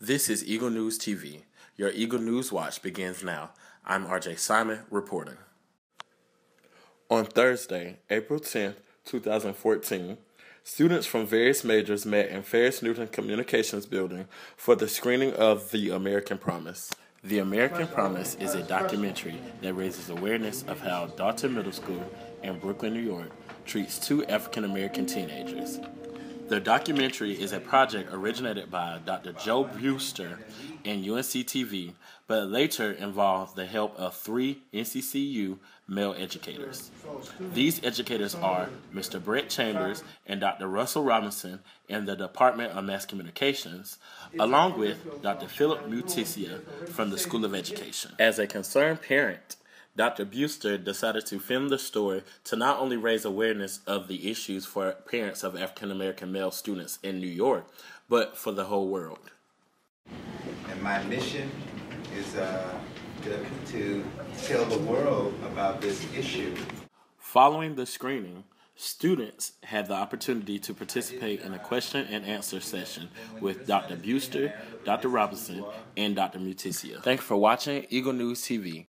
This is Eagle News TV. Your Eagle News Watch begins now. I'm RJ Simon reporting. On Thursday, April 10th, 2014, students from various majors met in Ferris Newton Communications Building for the screening of The American Promise. The American Promise is a documentary that raises awareness of how Dalton Middle School in Brooklyn, New York, treats two African-American teenagers. The documentary is a project originated by Dr. Joe Brewster and UNC-TV, but later involved the help of 3 NCCU male educators. These educators are Mr. Brett Chambers and Dr. Russell Robinson in the Department of Mass Communications, along with Dr. Philip Mutisia from the School of Education. As a concerned parent, Dr. Brewster decided to film the story to not only raise awareness of the issues for parents of African-American male students in New York, but for the whole world. And my mission is to tell the world about this issue. Following the screening, students had the opportunity to participate in a question and answer session with Dr. Brewster, Dr. Robinson, and Dr. Mutisia. Thanks for watching Eagle News TV.